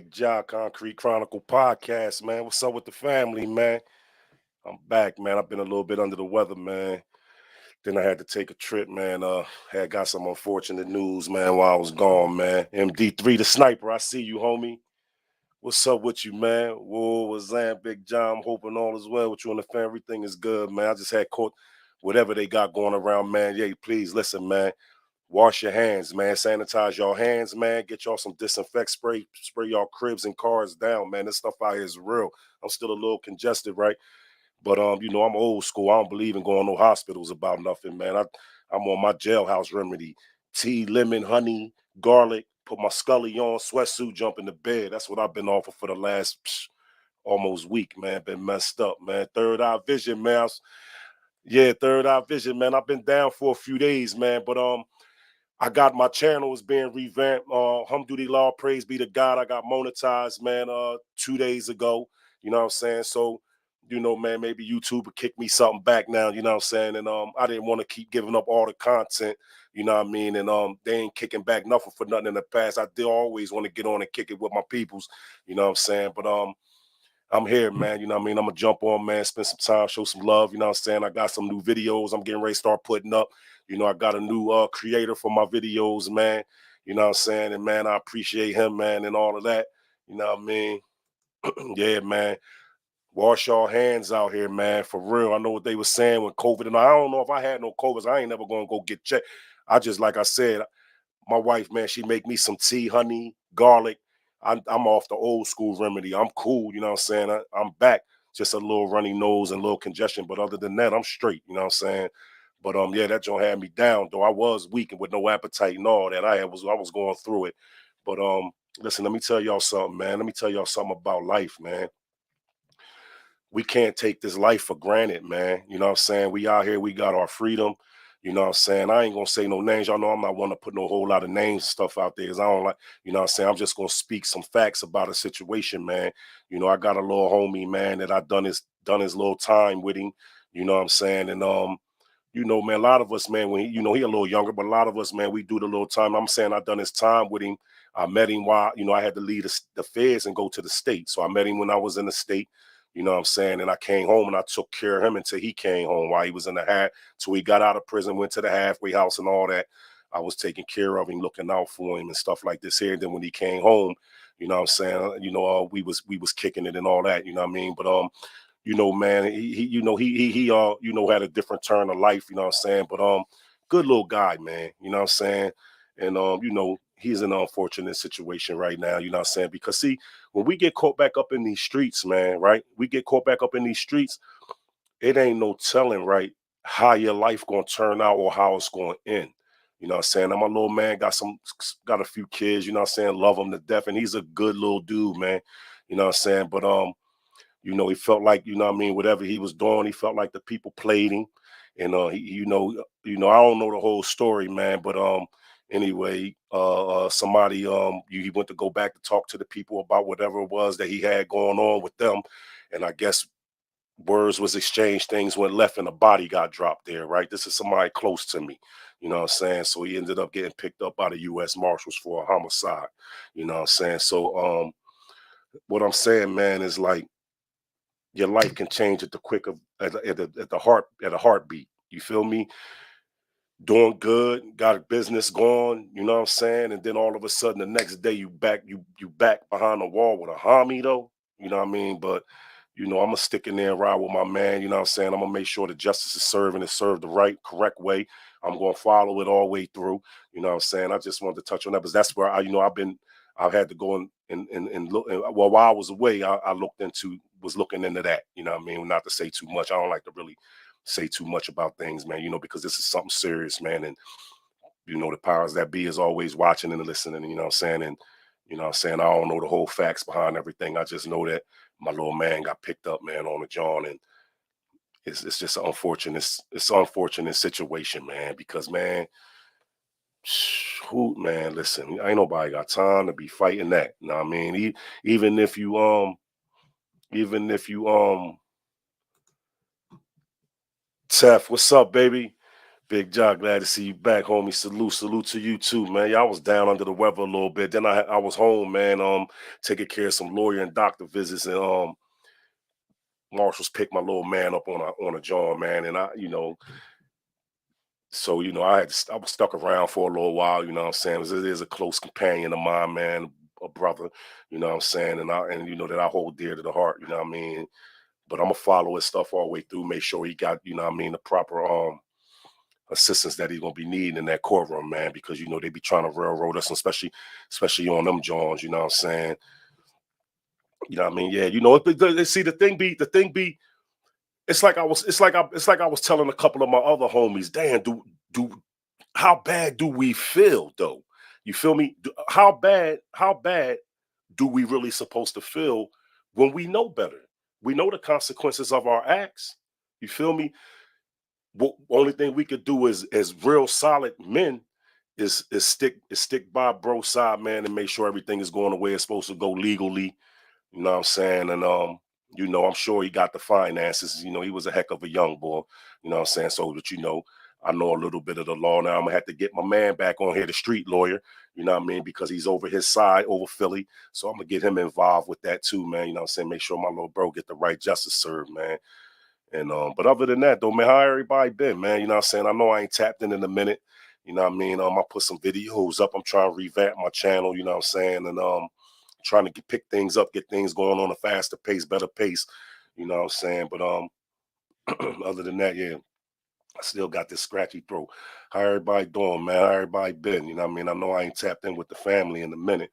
Big Jihad Concrete Chronicle podcast, man. What's up with the family, man? I'm back, man. I've been a little bit under the weather, man. Then I had to take a trip, man. Had got some unfortunate news, man, while I was gone, man. MD3 the sniper, I see you, homie. What's up with you, man? Whoa, what's that, Big John? I'm hoping all is well with you and the family. Everything is good, man. I just had caught whatever they got going around, man. Yeah, please listen, man. Wash your hands, man. Sanitize your hands, man. Get y'all some disinfect spray. Spray y'all cribs and cars down, man. This stuff out here is real. I'm still a little congested, right? But I'm old school. I don't believe in going to no hospitals about nothing, man. I'm on my jailhouse remedy. Tea, lemon, honey, garlic. Put my scully on, sweatsuit, jump into bed. That's what I've been off of for the last almost week, man. Been messed up, man. Third eye vision, man. Yeah, third eye vision, man. I've been down for a few days, man. But I got my channels being revamped. Alhamdulillah, praise be to God. I got monetized, man, 2 days ago. You know what I'm saying? So, man, maybe YouTube would kick me something back now, you know what I'm saying? And I didn't want to keep giving up all the content, you know what I mean? And they ain't kicking back nothing for nothing in the past. I did always want to get on and kick it with my peoples, you know what I'm saying? But I'm here, man. You know what I mean? I'm going to jump on, man, spend some time, show some love. You know what I'm saying? I got some new videos I'm getting ready to start putting up. I got a new creator for my videos, man. You know what I'm saying? And, man, I appreciate him, man, and all of that. You know what I mean? Yeah, man. Wash your hands out here, man, for real. I know what they were saying with COVID. And I don't know if I had no COVID. So I ain't never going to go get checked. I just, like I said, my wife, man, she make me some tea, honey, garlic. I'm off the old school remedy. I'm cool, you know what I'm saying? I'm back. Just a little runny nose and a little congestion. But other than that, I'm straight, you know what I'm saying? But yeah, that joint had me down, though. I was weak and with no appetite and all that. I was going through it. But listen, let me tell y'all something, man. Let me tell y'all something about life, man. We can't take this life for granted, man. You know what I'm saying? We out here, we got our freedom. You know what I'm saying? I ain't gonna say no names. Y'all know I'm not one to put no whole lot of names and stuff out there because I don't like, you know what I'm saying? I'm just gonna speak some facts about a situation, man. I got a little homie, man, that I done his little time with him, you know what I'm saying? And man, a lot of us, man, when he a little younger, but a lot of us, man, we do the little time. I'm saying I done his time with him. I met him while, I had to leave the feds and go to the state. So I met him when I was in the state, you know what I'm saying? And I came home and I took care of him until he came home while he was in the till he got out of prison, went to the halfway house and all that. I was taking care of him, looking out for him and stuff like this here. And then when he came home, you know what I'm saying? We was kicking it and all that, you know what I mean? But man, he had a different turn of life, you know what I'm saying? But good little guy, man, you know what I'm saying? And he's in an unfortunate situation right now, you know what I'm saying? Because see, when we get caught back up in these streets, man, right? We get caught back up in these streets, it ain't no telling, right, how your life gonna turn out or how it's gonna end. You know what I'm saying? I'm a little man, got a few kids, you know what I'm saying, love him to death, and he's a good little dude, man. You know what I'm saying? But he felt like, you know what I mean, whatever he was doing, he felt like the people played him. And I don't know the whole story, man, but anyway, somebody he went to go back to talk to the people about whatever it was that he had going on with them. And I guess words was exchanged, things went left, and a body got dropped there, right? This is somebody close to me, you know what I'm saying? So he ended up getting picked up by the U.S. Marshals for a homicide, you know what I'm saying? So what I'm saying, man, is like, your life can change at the quick of at a heartbeat. You feel me? Doing good, got a business going, you know what I'm saying? And then all of a sudden the next day you back behind the wall with a homie though. You know what I mean? But I'm gonna stick in there and ride with my man, you know what I'm saying? I'm gonna make sure the justice is served and it's served the right, correct way. I'm gonna follow it all the way through. You know what I'm saying? I just wanted to touch on that because that's where I've had to go and look. Well, while I was away, I was looking into that. You know what I mean? Not to say too much. I don't like to really say too much about things, man. Because this is something serious, man. And the powers that be is always watching and listening. You know what I'm saying? And I don't know the whole facts behind everything. I just know that my little man got picked up, man, on the John, and it's just an unfortunate situation, man. Because man, man, listen, ain't nobody got time to be fighting that. You know what I mean? Even if you Tef, what's up, baby? Big Jock, glad to see you back, homie. Salute to you too, man. Yeah, I was down under the weather a little bit. Then I was home, man. Taking care of some lawyer and doctor visits, and Marshall's picked my little man up on a John, man. And so I was stuck around for a little while. You know what I'm saying? It is a close companion of mine, man, a brother. You know what I'm saying? And that I hold dear to the heart. You know what I mean? But I'm gonna follow his stuff all the way through. Make sure he got the proper assistance that he's gonna be needing in that courtroom, man, because they be trying to railroad us, especially on them Johns, you know what I'm saying? You know what I mean? Yeah, see the thing be it's like I was telling a couple of my other homies, damn, do how bad do we feel though? You feel me? How bad do we really supposed to feel when we know better? We know the consequences of our acts. You feel me? Only thing we could do is as real solid men is stick by bro's side, man, and make sure everything is going the way it's supposed to go legally. You know what I'm saying? And I'm sure he got the finances. He was a heck of a young boy. You know what I'm saying? So that I know a little bit of the law now. I'm gonna have to get my man back on here, the street lawyer. You know what I mean? Because he's over his side, over Philly. So I'm gonna get him involved with that too, man. You know what I'm saying? Make sure my little bro get the right justice served, man. And but other than that though, man, how everybody been, man? You know what I'm saying? I know I ain't tapped in a minute. You know what I mean? I put some videos up. I'm trying to revamp my channel, you know what I'm saying? And trying to pick things up, get things going on a faster pace, better pace, you know what I'm saying? But other than that, yeah, I still got this scratchy throat. How everybody doing, man? How everybody been? You know what I mean? I know I ain't tapped in with the family in a minute.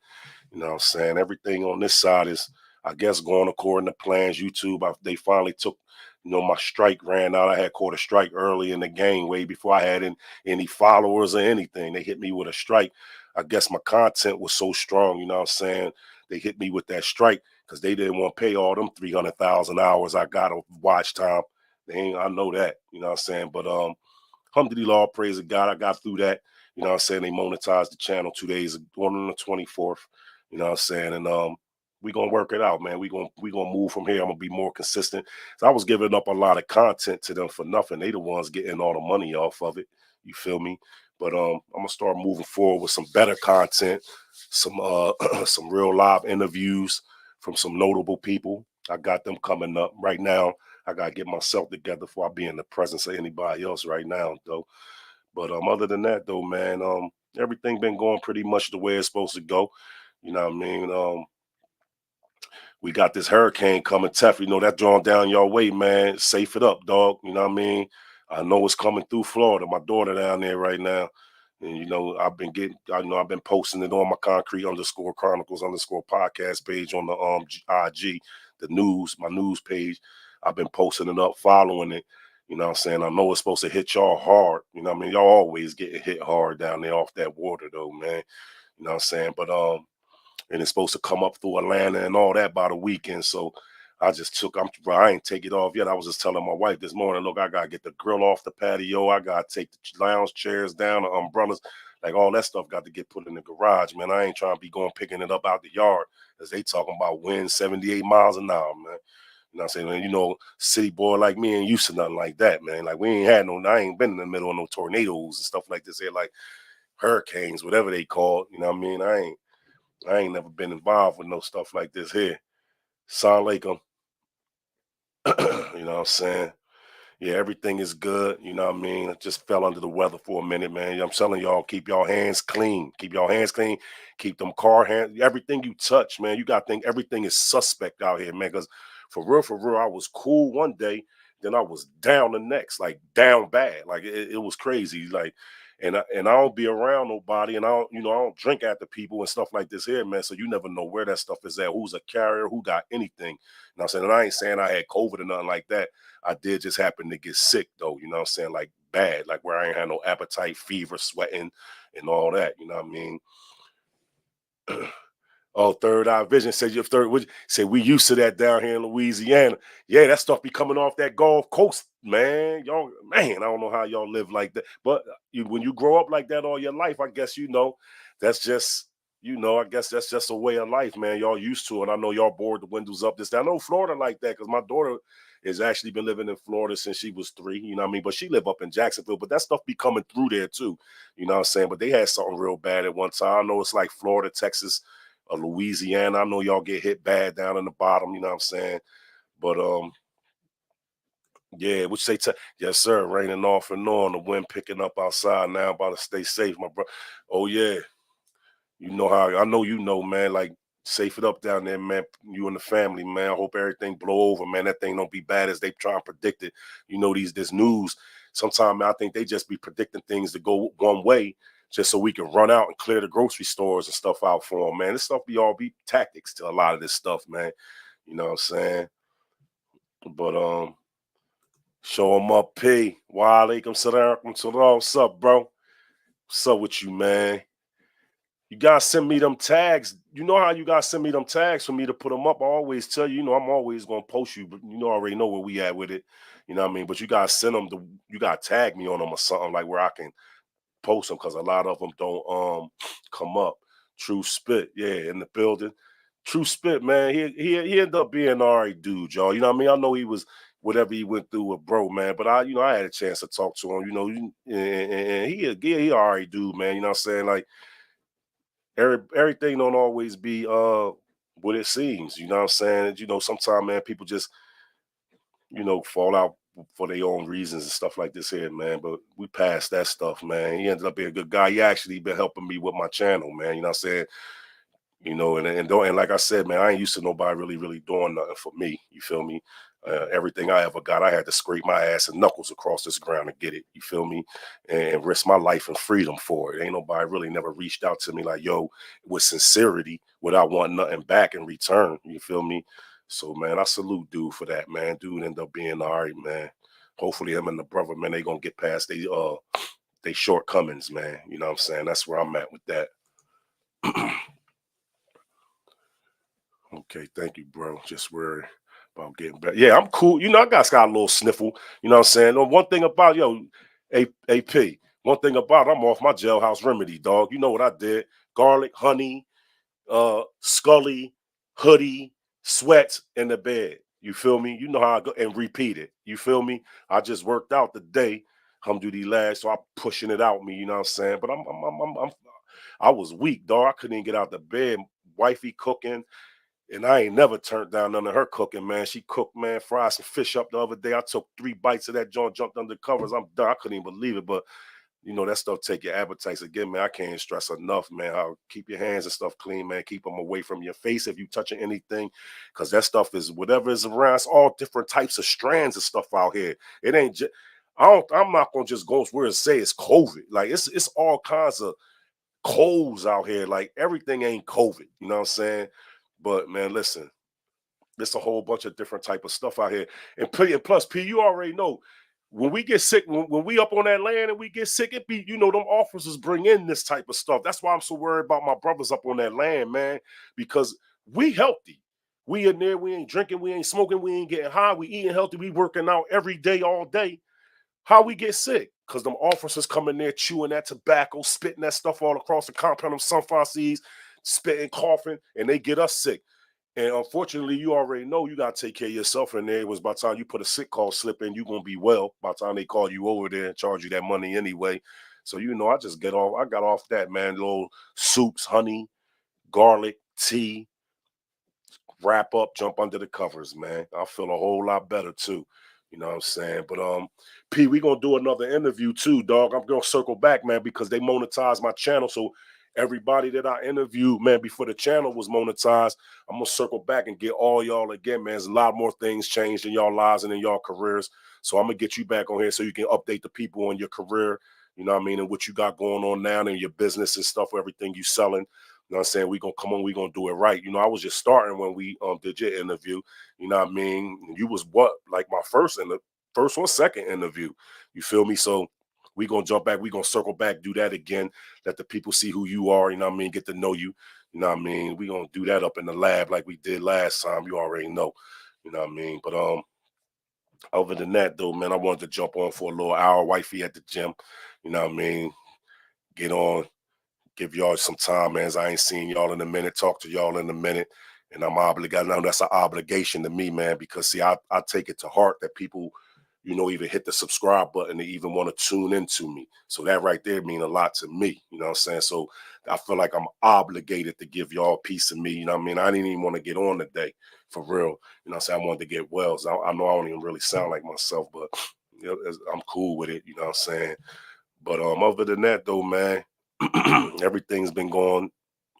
You know what I'm saying? Everything on this side is, I guess, going according to plans. YouTube, they finally took, my strike ran out. I had caught a strike early in the game, way before I had any followers or anything. They hit me with a strike. I guess my content was so strong, you know what I'm saying? They hit me with that strike because they didn't want to pay all them 300,000 hours I got of watch time. I know that, you know what I'm saying? But alhamdulillah, all praise to God. I got through that. You know what I'm saying? They monetized the channel 2 days on the 24th. You know what I'm saying? And we gonna work it out, man. We gonna move from here. I'm gonna be more consistent. So I was giving up a lot of content to them for nothing. They the ones getting all the money off of it. You feel me? But I'm gonna start moving forward with some better content, some some real live interviews from some notable people. I got them coming up right now. I gotta get myself together before I be in the presence of anybody else right now, though. But other than that, though, man, everything been going pretty much the way it's supposed to go. You know what I mean? We got this hurricane coming tough. That drawing down your way, man. Safe it up, dog. You know what I mean? I know it's coming through Florida. My daughter down there right now. And I've been posting it on my concrete underscore chronicles underscore podcast page on the IG, my news page. I've been posting it up, following it. You know what I'm saying? I know it's supposed to hit y'all hard. You know what I mean? Y'all always getting hit hard down there off that water though, man. You know what I'm saying? But and it's supposed to come up through Atlanta and all that by the weekend. So I ain't take it off yet. I was just telling my wife this morning, look, I gotta get the grill off the patio. I gotta take the lounge chairs down, the umbrellas, like all that stuff got to get put in the garage, man. I ain't trying to be going picking it up out the yard as they talking about wind 78 miles an hour, man. You know what I'm saying? Man, city boy like me ain't used to nothing like that, man. Like I ain't been in the middle of no tornadoes and stuff like this here, like hurricanes, whatever they call it. You know what I mean? I ain't never been involved with no stuff like this here. Sound like you know what I'm saying? Yeah, everything is good. You know what I mean? I just fell under the weather for a minute, man. I'm telling y'all, keep y'all hands clean. Keep y'all hands clean. Keep them car hands. Everything you touch, man. You got to think everything is suspect out here, man. Because for real, I was cool one day, then I was down the next, like down bad. Like it was crazy. Like, and I don't be around nobody, and I don't drink after people and stuff like this here, man. So you never know where that stuff is at. Who's a carrier? Who got anything? You know what I'm saying? And I ain't saying I had COVID or nothing like that. I did just happen to get sick though, you know what I'm saying? Like bad, like where I ain't had no appetite, fever, sweating, and all that, you know what I mean? Oh, third eye vision. Said your third. Say we used to that down here in Louisiana. Yeah, that stuff be coming off that Gulf Coast, man. Y'all, man, I don't know how y'all live like that. But when you grow up like that all your life, I guess that's just I guess that's just a way of life, man. Y'all used to it. I know y'all board the windows up. I know Florida like that because my daughter has actually been living in Florida since she was 3, you know what I mean? But she live up in Jacksonville, but that stuff be coming through there too, you know what I'm saying? But they had something real bad at one time. I know it's like Florida, Texas, Louisiana. I know y'all get hit bad down in the bottom, you know what I'm saying? But yeah, which they yes, sir, raining off and on, the wind picking up outside now, about to stay safe, my bro. Oh yeah, you know how I know you know, man. Like safe it up down there, man. You and the family, man. I hope everything blow over, man. That thing don't be bad as they try and predict it. You know, this news. Sometimes I think they just be predicting things to go one way just so we can run out and clear the grocery stores and stuff out for them, man. This stuff be tactics to a lot of this stuff, man. You know what I'm saying? But show them up, P. Wa alaikum salam. What's up, bro? What's up with you, man? You guys send me them tags. You know how you guys send me them tags for me to put them up. I always tell you, you know, I'm always gonna post you, but you know, I already know where we at with it. You know what I mean? But you guys send them to, you gotta tag me on them or something like where I can post them because a lot of them don't come up. True Spit, yeah, in the building. True Spit, man. He ended up being an all right dude, y'all. You know what I mean? I know he was whatever he went through with bro, man. But I had a chance to talk to him, you know, and he all right dude, man. You know what I'm saying? Like everything don't always be what it seems. You know what I'm saying? You know, sometimes man, people just fall out for their own reasons and stuff like this here, man. But we passed that stuff, man. He ended up being a good guy. He actually been helping me with my channel, man. You know what I'm saying? You know, and like I said, man, I ain't used to nobody really doing nothing for me. You feel me? Everything I ever got, I had to scrape my ass and knuckles across this ground to get it. You feel me? And risk my life and freedom for it. Ain't nobody really never reached out to me like, yo, with sincerity, without wanting nothing back in return. You feel me? So, man, I salute dude for that, man. Dude ended up being all right, man. Hopefully, him and the brother, man, they gonna get past they shortcomings, man. You know what I'm saying? That's where I'm at with that. Okay, thank you, bro. Just worried about getting better. Yeah, I'm cool. You know, I got a little sniffle. You know what I'm saying? One thing about AP. One thing about I'm off my jailhouse remedy, dog. You know what I did? Garlic, honey, Scully, hoodie, sweats in the bed. You feel me? You know how I go and repeat it. You feel me? I just worked out the day. Alhamdulillah, so I'm pushing it out me. You know what I'm saying? But I was weak, dog. I couldn't even get out the bed. Wifey cooking. And I ain't never turned down none of her cooking, man. She cooked, man, fried some fish up the other day. I took 3 bites of that joint, jumped under the covers. I'm done. I couldn't even believe it. But you know, that stuff take your appetites again, man. I can't stress enough, man. How keep your hands and stuff clean, man. Keep them away from your face if you touching anything. Cause that stuff is whatever is around. It's all different types of strands of stuff out here. It ain't just I'm not gonna just go where and say it's COVID. Like it's all kinds of colds out here. Like everything ain't COVID. You know what I'm saying? But man, listen, there's a whole bunch of different type of stuff out here. And plus, P, you already know when we get sick, when we up on that land and we get sick, it be, them officers bring in this type of stuff. That's why I'm so worried about my brothers up on that land, man, because we healthy. We in there, we ain't drinking, we ain't smoking, we ain't getting high, we eating healthy, we working out every day, all day. How we get sick? Because them officers come in there chewing that tobacco, spitting that stuff all across the compound, them sunflower seeds, spitting, coughing, and they get us sick. And unfortunately, you already know you gotta take care of yourself in there. It was by the time you put a sick call slip in, you're gonna be well. By the time they call you over there and charge you that money anyway. So I got off that, man. Little soups, honey, garlic, tea, wrap up, jump under the covers, man. I feel a whole lot better too. You know what I'm saying? But P, we gonna do another interview too, dog. I'm gonna circle back, man, because they monetized my channel. So everybody that I interviewed, man, before the channel was monetized, I'm gonna circle back and get all y'all again, man. There's a lot more things changed in y'all lives and in y'all careers. So I'm gonna get you back on here so you can update the people on your career, you know what I mean, and what you got going on now and your business and stuff, everything you selling. You know what I'm saying? We gonna come on, we gonna do it right. You know, I was just starting when we did your interview. You know what I mean? You was what, like my first or second interview. You feel me? So we gonna jump back, we gonna circle back, do that again, let the people see who you are, you know what I mean, get to know you. You know what I mean? We gonna do that up in the lab like we did last time. You already know. You know what I mean? But other than that though, man, I wanted to jump on for a little hour, wifey at the gym. You know what I mean? Get on, give y'all some time, man. As I ain't seen y'all in a minute, talk to y'all in a minute. and I'm obligated. Now that's an obligation to me, man, because see, I take it to heart that people, even hit the subscribe button to even want to tune into me. So that right there mean a lot to me. You know what I'm saying? So I feel like I'm obligated to give y'all a piece of me. You know what I mean? I didn't even want to get on today for real. You know what I'm saying? I wanted to get well. So I know I don't even really sound like myself, but I'm cool with it. You know what I'm saying? But other than that though, man, everything's been going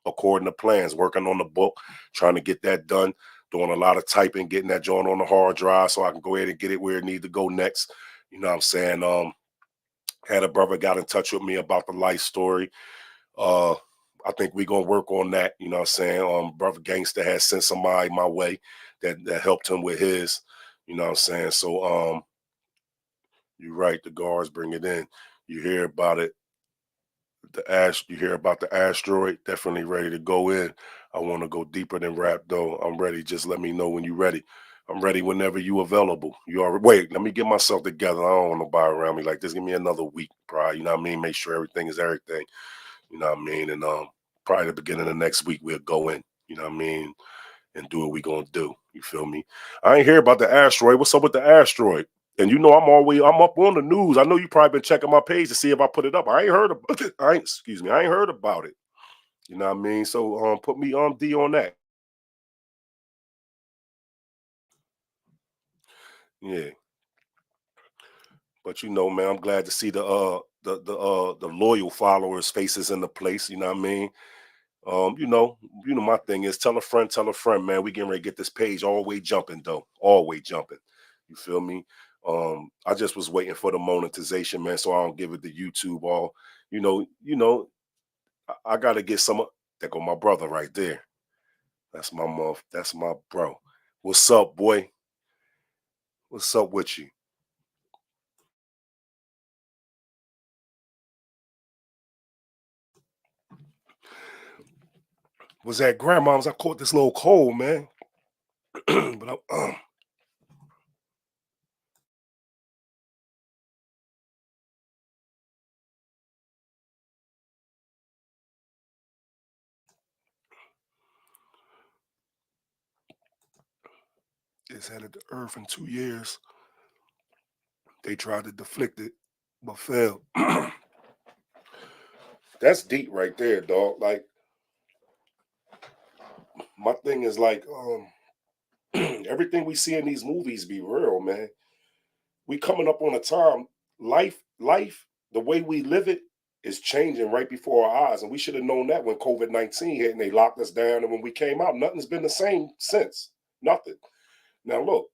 according to plans, working on the book, trying to get that done, doing a lot of typing, getting that joint on the hard drive so I can go ahead and get it where it needs to go next. You know what I'm saying? Had a brother got in touch with me about the life story. Uh I think we gonna work on that, you know what I'm saying? Brother Gangster has sent somebody my way that helped him with his, you know what I'm saying? So you're right, the guards bring it in. You hear about it, you hear about the asteroid, definitely ready to go in. I want to go deeper than rap though. I'm ready. Just let me know when you're ready. I'm ready whenever you available. You are wait, let me get myself together. I don't want nobody around me like this. Give me another week, probably. You know what I mean? Make sure everything is everything. You know what I mean? And probably the beginning of next week we'll go in, you know what I mean, and do what we gonna do. You feel me? I ain't hear about the asteroid. What's up with the asteroid? And I'm up on the news. I know you probably been checking my page to see if I put it up. I ain't heard about it. I ain't heard about it. You know what I mean? So put me on D on that. Yeah. But man, I'm glad to see the loyal followers faces in the place, you know what I mean? Um, you know, my thing is tell a friend, man. We getting ready to get this page always jumping though. Always jumping. You feel me? I just was waiting for the monetization, man, so I don't give it to YouTube all. I gotta get some there go my brother right there. That's my bro. What's up, boy? What's up with you? Was at grandma's. I caught this little cold, man. but it's headed to Earth in 2 years. They tried to deflect it, but failed. That's deep right there, dog. Like my thing is like everything we see in these movies be real, man. We coming up on a time, life, the way we live it is changing right before our eyes. And we should have known that when COVID-19 hit and they locked us down. And when we came out, nothing's been the same since. Nothing. Now look,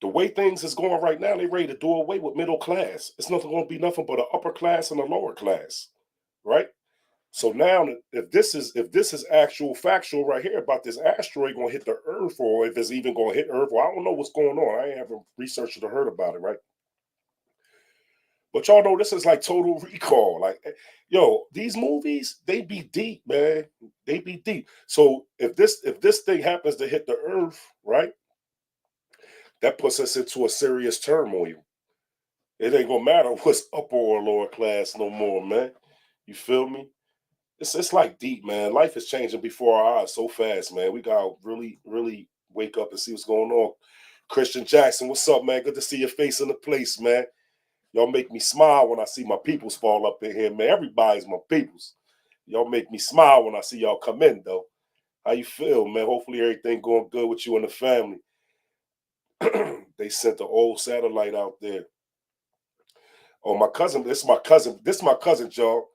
the way things is going right now, they ready to do away with middle class. It's nothing gonna be nothing but an upper class and a lower class, right? So now, if this is actual factual right here about this asteroid going to hit the Earth, or if it's even going to hit Earth, well, I don't know what's going on. I ain't haven't researched or heard about it, right? But y'all know this is like Total Recall. Like, yo, these movies they be deep, man. They be deep. So if this thing happens to hit the Earth, right, that puts us into a serious turmoil. It ain't gonna matter what's upper or lower class no more, man. You feel me? It's like deep, man. Life is changing before our eyes so fast, man. We gotta really, really wake up and see what's going on. Christian Jackson, what's up, man? Good to see your face in the place, man. Y'all make me smile when I see my peoples fall up in here, man. Everybody's my peoples. Y'all make me smile when I see y'all come in, though. How you feel, man? Hopefully everything going good with you and the family. They sent the old satellite out there. Oh, my cousin. This is my cousin. This is my cousin, y'all.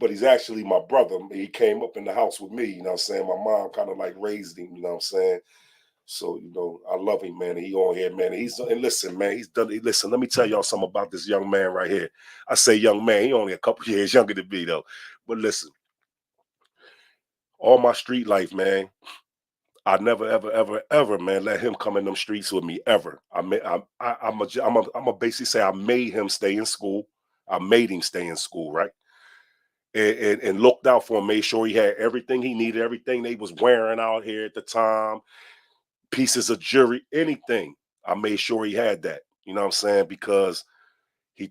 But he's actually my brother. He came up in the house with me. You know what I'm saying? My mom kind of like raised him. You know what I'm saying? So I love him, man. He on here, man. And listen, man. He's done. Listen, let me tell y'all something about this young man right here. I say young man. He only a couple years younger than me though. But listen, all my street life, man. I never, ever, ever, ever, man, let him come in them streets with me ever. I'm a basically say I made him stay in school. I made him stay in school, right? And looked out for him, made sure he had everything he needed, everything they was wearing out here at the time, pieces of jewelry, anything. I made sure he had that. You know what I'm saying? Because he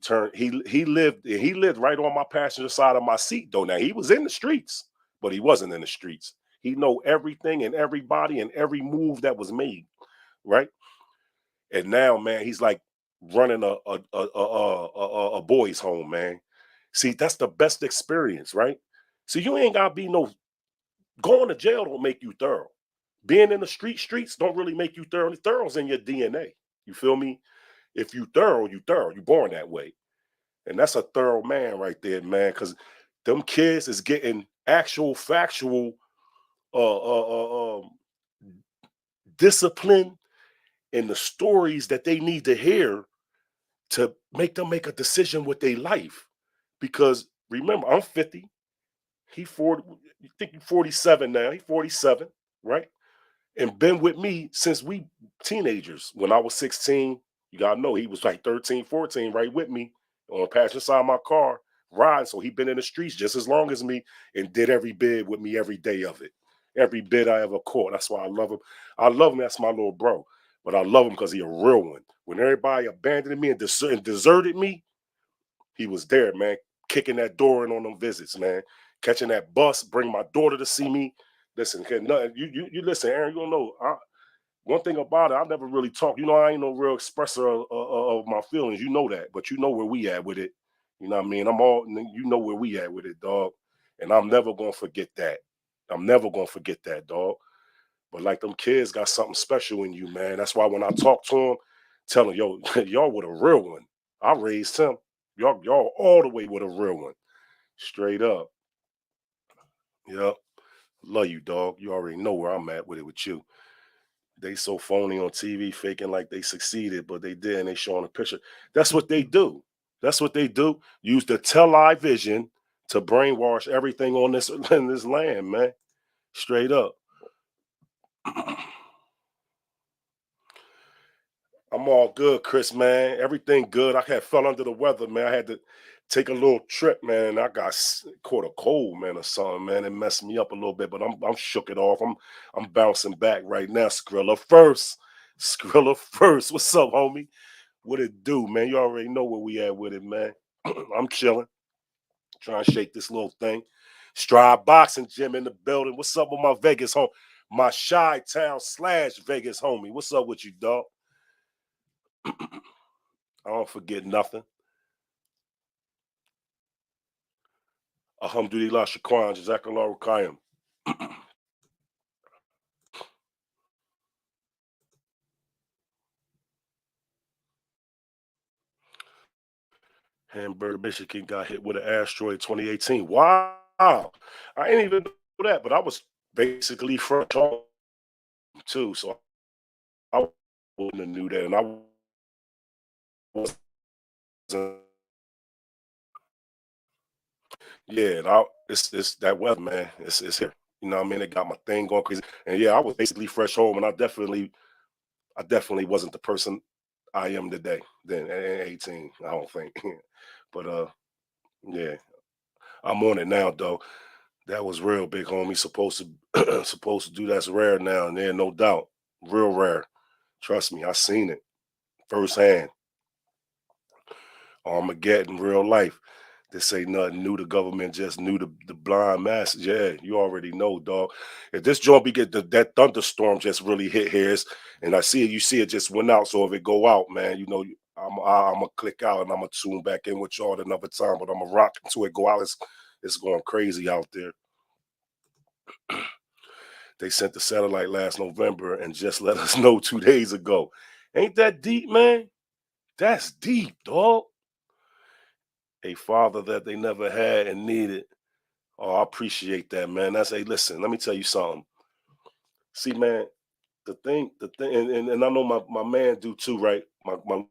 lived right on my passenger side of my seat though. Now he was in the streets, but he wasn't in the streets. He know everything and everybody and every move that was made, right? And now, man, he's like running a boys' home, man. See, that's the best experience, right? So you ain't gotta be no going to jail don't make you thorough. Being in the streets don't really make you thorough. Thorough's in your DNA. You feel me? If you thorough, you thorough. You born that way. And that's a thorough man right there, man. Cause them kids is getting actual factual discipline and the stories that they need to hear to make them make a decision with their life. Because remember, I'm 50. He 40. You think he's 47 now? He's 47, right? And been with me since we teenagers. When I was 16, you gotta know he was like 13, 14, right with me on the passenger side of my car, riding. So he been in the streets just as long as me and did every bit with me every day of it. Every bit I ever caught. That's why I love him. I love him. That's my little bro. But I love him because he a real one. When everybody abandoned me and deserted me, he was there, man, kicking that door in on them visits, man. Catching that bus, bring my daughter to see me. Listen, you listen, Aaron. You don't know. One thing about it, I never really talk. You know, I ain't no real expresser of my feelings. You know that, but you know where we at with it. You know what I mean? You know where we at with it, dog. And I'm never gonna forget that. I'm never gonna forget that, dog. But like them kids got something special in you, man. That's why when I talk to them, tell them, yo, y'all with a real one. I raised him. Y'all all the way with a real one. Straight up. Yep. Love you, dog. You already know where I'm at with it with you. They so phony on TV, faking like they succeeded, but they did, and they showing a picture. That's what they do. That's what they do. Use the television to brainwash everything on this in this land, man. Straight up. I'm all good, Chris, man. Everything good. I had fell under the weather, man. I had to take a little trip, man. I got caught a cold, man, or something, man. It messed me up a little bit, but I'm shook it off. I'm bouncing back right now. Skrilla first. Skrilla first. What's up, homie? What it do, man? You already know where we at with it, man. I'm chilling, trying to shake this little thing. Stride Boxing Gym in the building. What's up with my Vegas home? My Chi-Town / Vegas homie. What's up with you, dog? I don't forget nothing. Alhamdulillah, Shukran, Jazakallah Kayam. Hamburg, Michigan got hit with an asteroid 2018. Wow. I ain't even know that, but I was basically front home too. So I wouldn't have knew that. And I wasn't, yeah, and it's that weather, man. It's here. You know what I mean? It got my thing going crazy. And yeah, I was basically fresh home and I definitely wasn't the person I am today then at 18, I don't think. But yeah, I'm on it now though. That was real big homie. Supposed to supposed to do that's rare now and then, no doubt. Real rare. Trust me, I seen it firsthand. Armageddon, real life. This ain't nothing new. The government just knew the blind masses. Yeah, you already know, dog. If this joint be get that thunderstorm just really hit here, and I see it, you see it just went out. So if it go out, man, you know, I'm gonna click out and I'm gonna tune back in with y'all another time. But I'm gonna rock until it go out. It's going crazy out there. They sent the satellite last November and just let us know 2 days ago. Ain't that deep, man? That's deep, dog. A father that they never had and needed. Oh, I appreciate that, man. That's a listen. Let me tell you something. See, man, the thing, and I know my man do too, right? My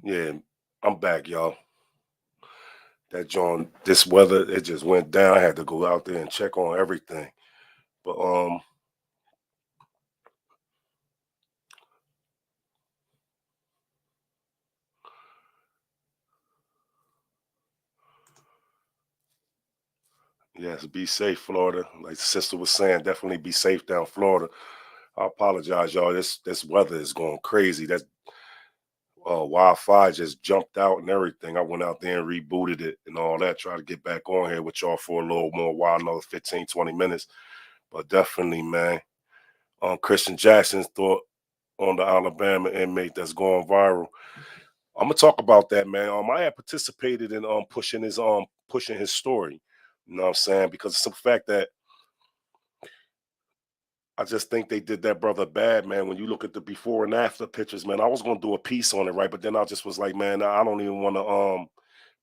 Yeah, I'm back, y'all. That John, this weather, it just went down. I had to go out there and check on everything. But yes, be safe, Florida. Like the sister was saying, definitely be safe down Florida. I apologize, y'all. This weather is going crazy. That Wi-Fi just jumped out and everything. I went out there and rebooted it and all that. Try to get back on here with y'all for a little more while, another 15, 20 minutes. But definitely, man. Christian Jackson's thought on the Alabama inmate that's going viral. I'm gonna talk about that, man. I had participated in pushing his story. You know what I'm saying? Because it's the fact that I just think they did that brother bad, man. When you look at the before and after pictures, man, I was gonna do a piece on it, right? But then I just was like, man, I don't even want to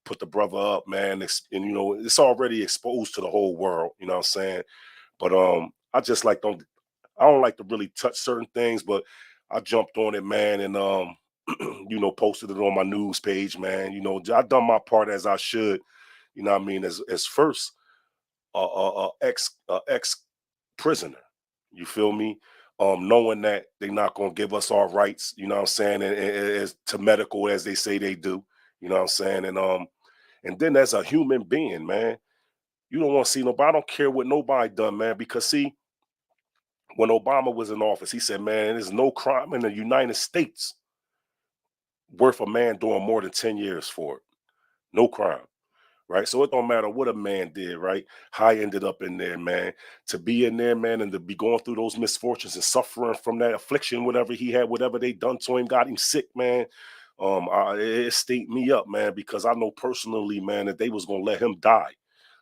put the brother up, man. And you know, it's already exposed to the whole world. You know what I'm saying? But I just like don't I don't like to really touch certain things, but I jumped on it, man, and you know, posted it on my news page, man. You know, I done my part as I should. You know what I mean? As first ex prisoner. You feel me? Knowing that they're not gonna give us our rights, you know what I'm saying, and as to medical as they say they do, you know what I'm saying, and then as a human being, man, you don't want to see nobody. I don't care what nobody done, man, because see, when Obama was in office, he said, man, there's no crime in the United States worth a man doing more than 10 years for it. No crime. Right. So it don't matter what a man did, right? How I ended up in there, man. To be in there, man, and to be going through those misfortunes and suffering from that affliction, whatever he had, whatever they done to him, got him sick, man. It stayed me up, man, because I know personally, man, that they was gonna let him die.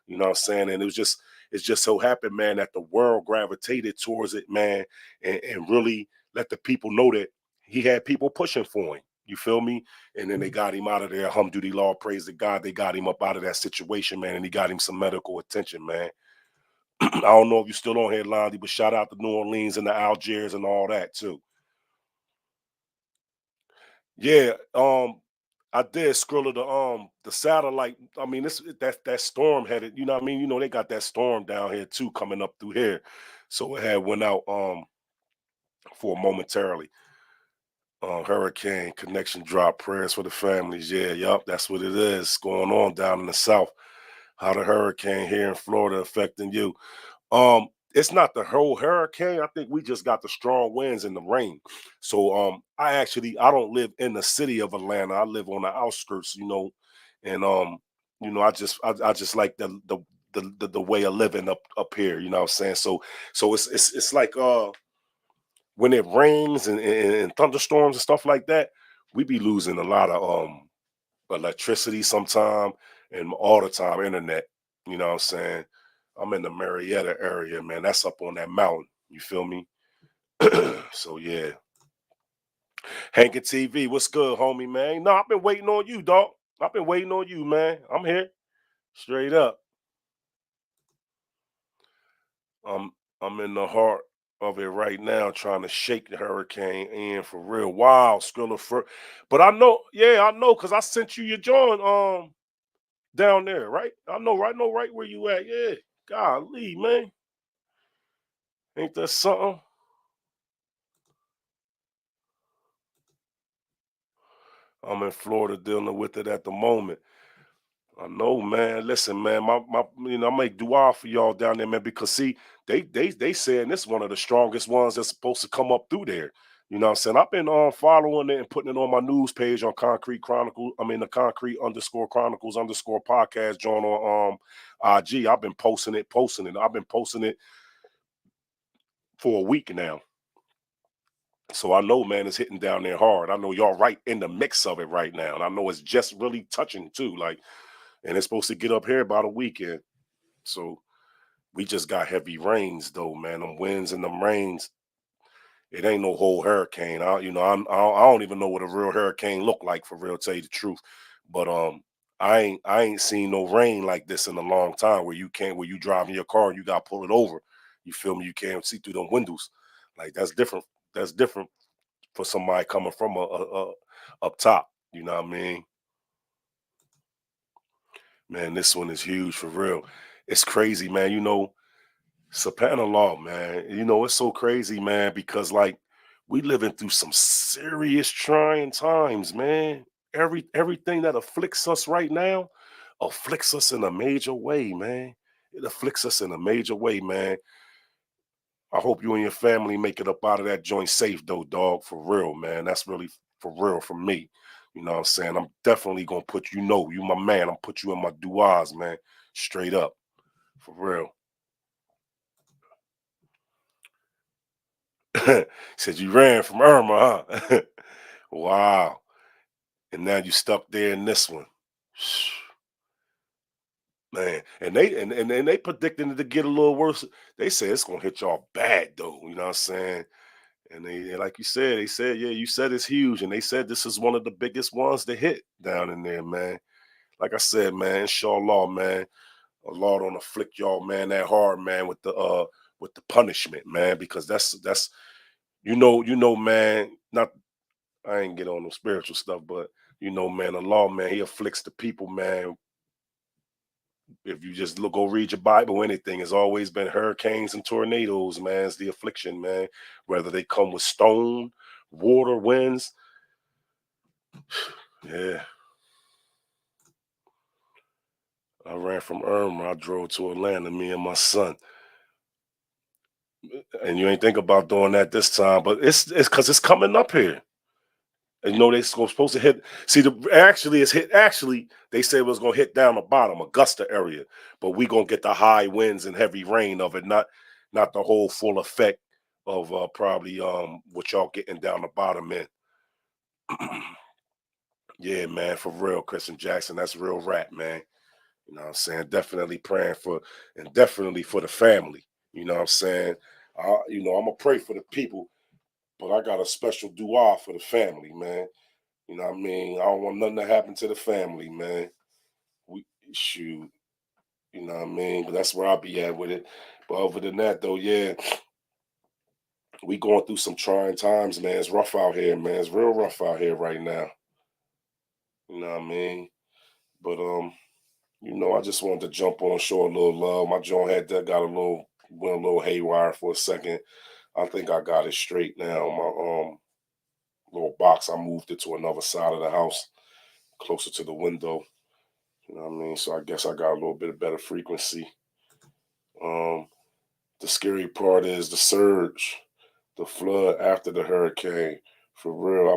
You know what I'm saying? And it just so happened, man, that the world gravitated towards it, man, and really let the people know that he had people pushing for him. You feel me? And then they got him out of there. Alhamdulillah, praise to God. They got him up out of that situation, man, and he got him some medical attention, man. I don't know if you're still on here, Londy, but shout out to New Orleans and the Algiers and all that too. Yeah, I did scroll of the satellite. I mean, this that storm had it. You know what I mean? You know they got that storm down here too coming up through here, so it had went out for momentarily. Hurricane connection drop. Prayers for the families. Yeah, yup, that's what it is going on down in the south. How the hurricane here in Florida affecting you? It's not the whole hurricane. I think we just got the strong winds and the rain. So I don't live in the city of Atlanta. I live on the outskirts, you know, and you know, I just like the way of living up here, you know what I'm saying? So it's like when it rains and thunderstorms and stuff like that, we be losing a lot of electricity sometime and all the time internet. You know what I'm saying? I'm in the Marietta area, man. That's up on that mountain. You feel me? So yeah. Hankin TV, what's good, homie, man? No, I've been waiting on you, dog. I've been waiting on you, man. I'm here. Straight up. I'm I'm in the heart of it right now, trying to shake the hurricane in for real. Wow, Skrilla for but I know, yeah, I know, cause I sent you your joint down there, right? I know right where you at. Yeah. Golly, man. Ain't that something? I'm in Florida dealing with it at the moment. I know, man. Listen, man, I make dua for y'all down there, man, because see, they saying this one of the strongest ones that's supposed to come up through there. You know what I'm saying? I've been following it and putting it on my news page on Concrete Chronicle. I mean the Concrete underscore Chronicles underscore podcast joint on IG. I've been posting it. I've been posting it for a week now. So I know, man, it's hitting down there hard. I know y'all right in the mix of it right now. And I know it's just really touching too. Like, and it's supposed to get up here about a weekend. So we just got heavy rains though, man. Them winds and them rains. It ain't no whole hurricane. I don't even know what a real hurricane look like for real. Tell you the truth, but I ain't seen no rain like this in a long time. Where you driving your car and you got to pull it over. You feel me? You can't see through them windows. Like that's different. That's different for somebody coming from a up top. You know what I mean? Man, this one is huge for real. It's crazy, man. Subhanallah, man. It's so crazy, man, because like we living through some serious trying times, man. Everything that afflicts us right now afflicts us in a major way, man. It afflicts us in a major way, man. I hope you and your family make it up out of that joint safe though, dog. For real, man. That's really for real for me. You know what I'm saying? I'm definitely gonna put you my man. I'm put you in my duas, man. Straight up. For real. Said you ran from Irma, huh? Wow. And now you stuck there in this one. Man. And they predicting it to get a little worse. They say it's gonna hit y'all bad though. You know what I'm saying? And like you said, they said, yeah, you said it's huge. And they said this is one of the biggest ones to hit down in there, man. Like I said, man, inshallah, man. Allah don't afflict y'all, man, that hard, man, with the punishment, man, because that's man, not I ain't get on no spiritual stuff, but man, Allah, man, he afflicts the people, man. If you just go read your Bible, anything, it's always been hurricanes and tornadoes, man. It's the affliction, man. Whether they come with stone, water, winds. Yeah. I ran from Irma. I drove to Atlanta, me and my son. And you ain't think about doing that this time, but it's because it's coming up here. And they supposed to hit. See, actually, it's hit. Actually, they said it was gonna hit down the bottom, Augusta area, but we gonna get the high winds and heavy rain of it, not the whole full effect of probably what y'all getting down the bottom in. Yeah, man, for real, Chris and Jackson, that's real rap, man. You know what I'm saying? Definitely praying for and definitely for the family. You know what I'm saying? I'm gonna pray for the people, but I got a special dua for the family, man. You know what I mean? I don't want nothing to happen to the family, man. We shoot, you know what I mean? But that's where I'll be at with it. But other than that, though, yeah, we going through some trying times, man. It's rough out here, man. It's real rough out here right now. You know what I mean? But I just wanted to jump on, show a little love. My joint had that got a little went a little haywire for a second. I think I got it straight now. My little box, I moved it to another side of the house, closer to the window. You know what I mean? So I guess I got a little bit of better frequency. Um, the scary part is the surge, the flood after the hurricane. For real,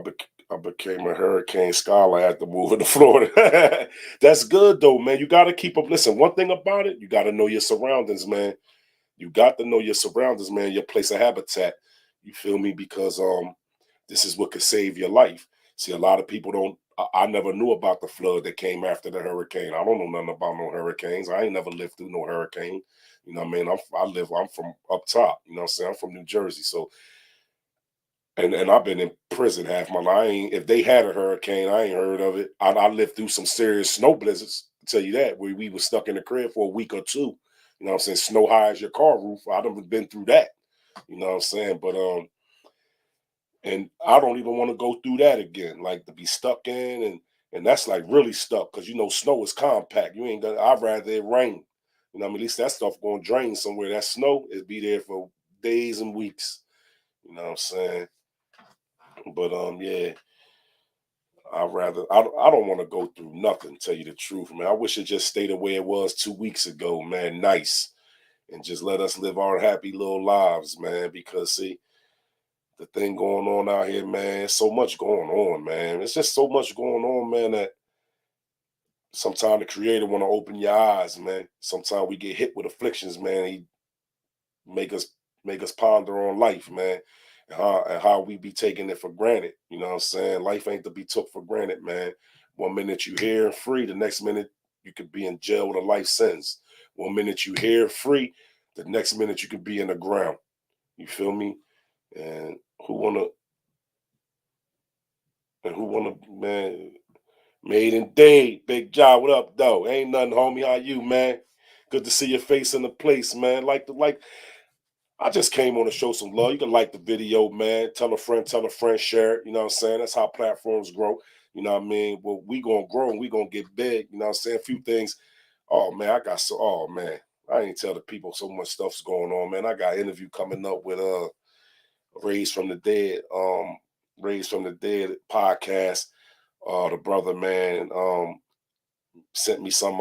I became a hurricane scholar after moving to Florida. That's good though, man. You got to keep up. Listen, one thing about it, you got to know your surroundings, man. You got to know your surroundings, man. Your place of habitat. You feel me? Because this is what could save your life. See, a lot of people don't. I never knew about the flood that came after the hurricane. I don't know nothing about no hurricanes. I ain't never lived through no hurricane. You know what I mean? I'm from up top. You know what I'm saying? I'm from New Jersey. So, and I've been in prison half my life. If they had a hurricane, I ain't heard of it. I lived through some serious snow blizzards. I'll tell you that, where we were stuck in the crib for a week or two. You know what I'm saying? Snow high as your car roof. I done been through that. You know what I'm saying? But and I don't even want to go through that again, like to be stuck in and that's like really stuck because snow is compact. You ain't gonna. I'd rather it rain. You know, what I mean, at least that stuff gonna drain somewhere. That snow is be there for days and weeks. You know what I'm saying? But yeah, I don't want to go through nothing. Tell you the truth, man. I wish it just stayed the way it was 2 weeks ago, man. Nice, and just let us live our happy little lives, man. Because see, the thing going on out here, man. So much going on, man. It's just so much going on, man, that sometimes the creator want to open your eyes, man. Sometimes we get hit with afflictions, man. He make us make us ponder on life, man. And how we be taking it for granted. You know what I'm saying? Life ain't to be took for granted, man. One minute you here and free, the next minute you could be in jail with a life sentence. One minute you here free, the next minute you could be in the ground. You feel me? And who wanna man, made in day. Big job. What up, though? Ain't nothing, homie. How you, man? Good to see your face in the place, man. I just came on to show some love. You can like the video, man. Tell a friend, share it. You know what I'm saying? That's how platforms grow. You know what I mean? Well, we gonna grow and we gonna get big. You know what I'm saying? A few things. Oh man, oh man. I ain't tell the people so much stuff's going on, man. I got an interview coming up with Raised from the Dead, Raised from the Dead podcast. The brother, man, sent me some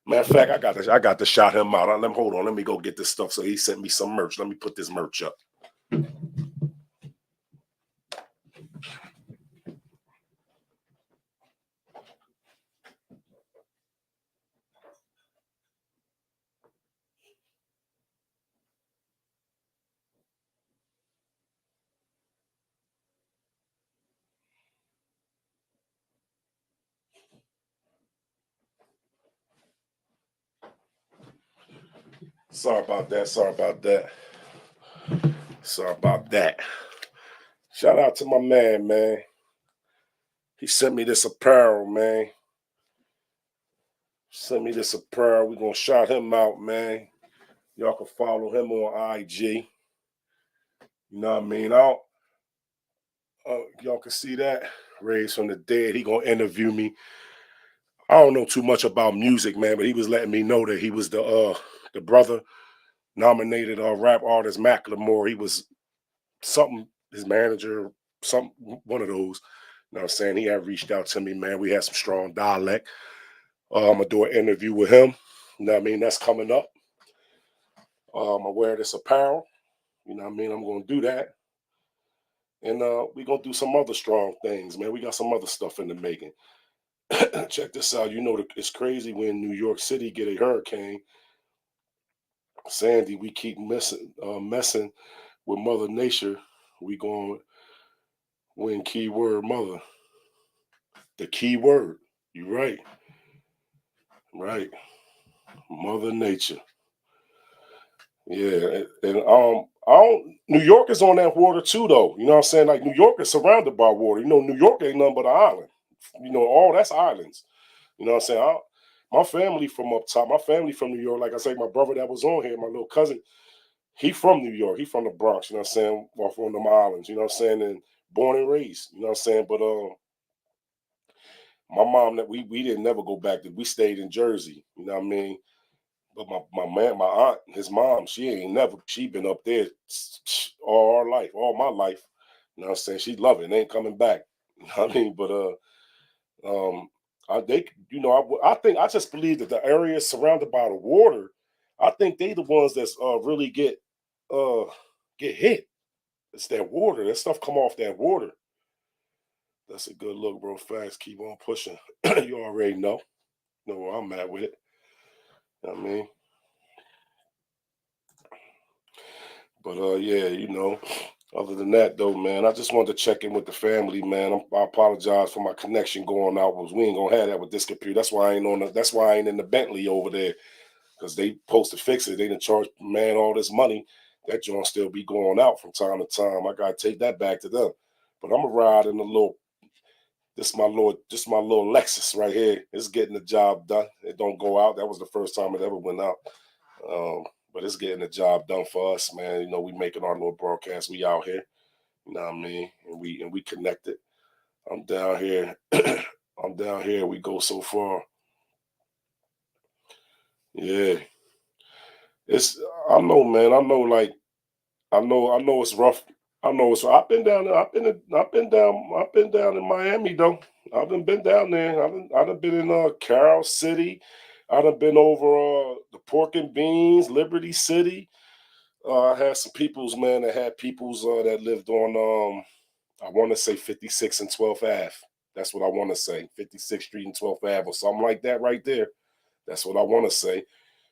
matter of fact, I got to shout him out. Let me hold on, let me go get this stuff. So he sent me some merch. Let me put this merch up. Sorry about that. Sorry about that. Sorry about that. Shout out to my man. He sent me this apparel, man. Sent me this apparel. We're gonna shout him out, man. Y'all can follow him on IG. You know what I mean? Y'all can see that. Raised from the Dead. He gonna interview me. I don't know too much about music, man, but he was letting me know that he was the brother nominated rap artist Macklemore. He was something, his manager, some one of those. You know what I'm saying? He had reached out to me, man. We had some strong dialect. I'm gonna do an interview with him. You know what I mean? That's coming up. I wear this apparel. You know what I mean? I'm gonna do that. And we're gonna do some other strong things, man. We got some other stuff in the making. Check this out. You know, it's crazy when New York City get a hurricane. Sandy, we keep messing with Mother Nature. We going to win keyword mother. The key word. You right. Right. Mother Nature. Yeah. And I don't New York is on that water too though. You know what I'm saying? Like New York is surrounded by water. You know, New York ain't nothing but an island. You know, all that's islands. You know what I'm saying? My family from up top, my family from New York, like I say, my brother that was on here, my little cousin, he from New York. He from the Bronx, you know what I'm saying? Off on them islands, you know what I'm saying? And born and raised, you know what I'm saying? But my mom that we didn't never go back to, we stayed in Jersey, you know what I mean? But my aunt, his mom, she been up there all our life, all my life. You know what I'm saying? She love it, ain't coming back. You know what I mean? But um I think I just believe that the areas surrounded by the water, I think they the ones that's really uh get hit. It's that water. That stuff come off that water. That's a good look, bro. Facts. Keep on pushing. You already know where I'm at with it. You know what I mean? But yeah, other than that though, man, I just wanted to check in with the family, man. I apologize for my connection going out. Was we ain't gonna have that with this computer. That's why I ain't in the Bentley over there. Because they supposed to fix it. They didn't charge man all this money. That joint still be going out from time to time. I gotta take that back to them. But I'm gonna ride in a little. This my little Lexus right here. It's getting the job done. It don't go out. That was the first time it ever went out. But it's getting the job done for us, man. You know, we making our little broadcast. We out here. You know what I mean? And we connected. I'm down here. I'm down here. We go so far. Yeah. It's I know, man. I know it's rough. I know it's. I've been down there. I've been down in Miami though. I've been down there. I've been in Carol City. I've been over the Pork and Beans, Liberty City. I had some peoples, man. That had peoples that lived on. I want to say 56 and 12th Ave. That's what I want to say. 56th Street and 12th Ave or something like that right there. That's what I want to say.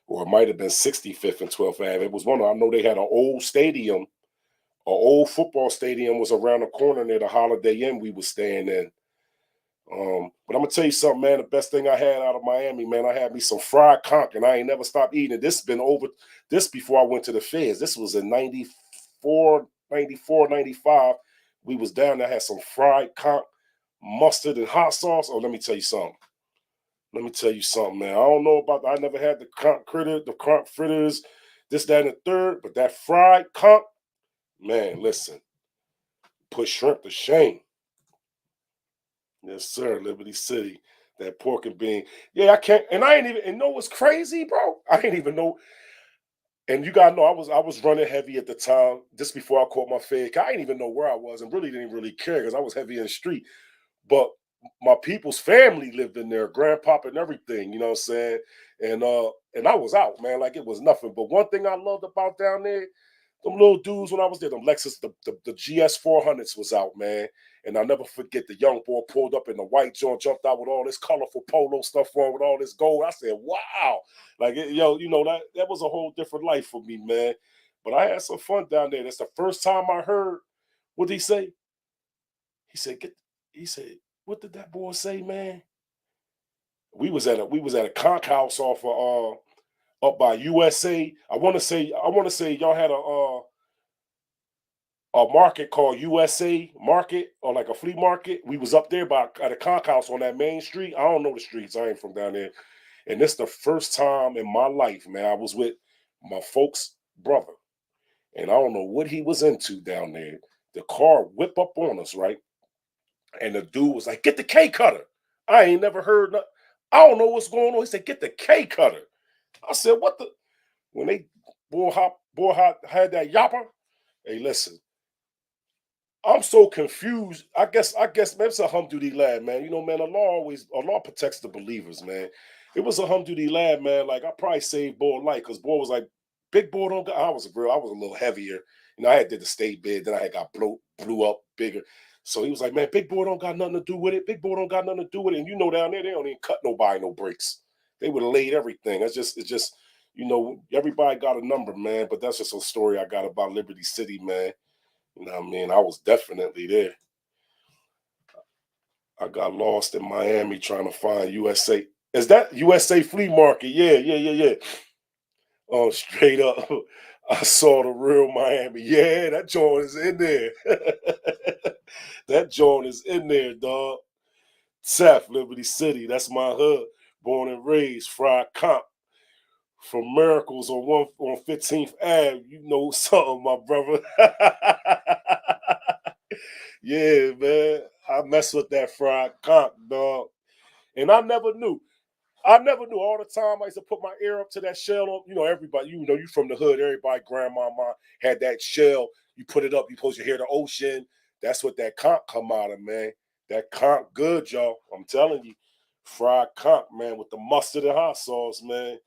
Or it might have been 65th and 12th Ave. It was one. I know they had an old stadium. An old football stadium was around the corner near the Holiday Inn we was staying in. But I'm gonna tell you something, man. The best thing I had out of Miami, man, I had me some fried conch, and I ain't never stopped eating it. This has been over this before I went to the feds. This was in 94, 94, 95. We was down there, had some fried conch, mustard and hot sauce. Oh, let me tell you something. Let me tell you something, man. I don't know about I never had the conch fritters, this, that, and the third, but that fried conch, man, listen, put shrimp to shame. Yes, sir. Liberty City. That pork and bean. Yeah, I can't. And I ain't even. And know what's crazy, bro? I ain't even know. And you gotta know, I was running heavy at the time, just before I caught my fade. I didn't even know where I was, and really didn't really care because I was heavy in the street. But my people's family lived in there, grandpapa and everything. You know what I'm saying? And I was out, man, like it was nothing. But one thing I loved about down there, them little dudes when I was there, them Lexus, the GS 400s was out, man. And I'll never forget the young boy pulled up in the white joint, jumped out with all this colorful polo stuff on, with all this gold. I said, wow. Like, yo, that was a whole different life for me, man. But I had some fun down there. That's the first time I heard, what did he say? He said, he said, what did that boy say, man? We was at a conch house off of up by USA. I wanna say y'all had a market called USA Market, or like a flea market. We was up there by at a conch house on that main street. I don't know the streets. I ain't from down there. And this the first time in my life, man, I was with my folks' brother. And I don't know what he was into down there. The car whip up on us, right? And the dude was like, "Get the K cutter." I ain't never heard nothing. I don't know what's going on. He said, "Get the K cutter." I said, "What the?" When they boy hop had that yapper. Hey, listen, I'm so confused. I guess man, it's a humduty lad, man. You know, man, Allah protects the believers, man. It was a humduty lad, man. Like I probably saved boy life because boy was like, big boy don't got. I was a little heavier. I had did the state bid, then I had got blew up bigger. So he was like, man, big boy don't got nothing to do with it. Big boy don't got nothing to do with it. And you know, down there, they don't even cut nobody no breaks. They would have laid everything. It's just, everybody got a number, man. But that's just a story I got about Liberty City, man. You know what I mean? I was definitely there. I got lost in Miami trying to find USA. Is that USA Flea Market? Yeah, yeah, yeah, yeah. Oh, straight up. I saw the real Miami. Yeah, that joint is in there. That joint is in there, dog. Seth, Liberty City. That's my hood. Born and raised, fried comp from Miracles on 15th Ave. You know something, my brother. Yeah, man. I mess with that fried conch, dog. And I never knew. I never knew all the time. I used to put my ear up to that shell on, everybody, you from the hood, everybody, grandmama had that shell. You put it up, you supposed to hear the ocean. That's what that conch come out of, man. That conch good, y'all. I'm telling you. Fried conch, man, with the mustard and hot sauce, man.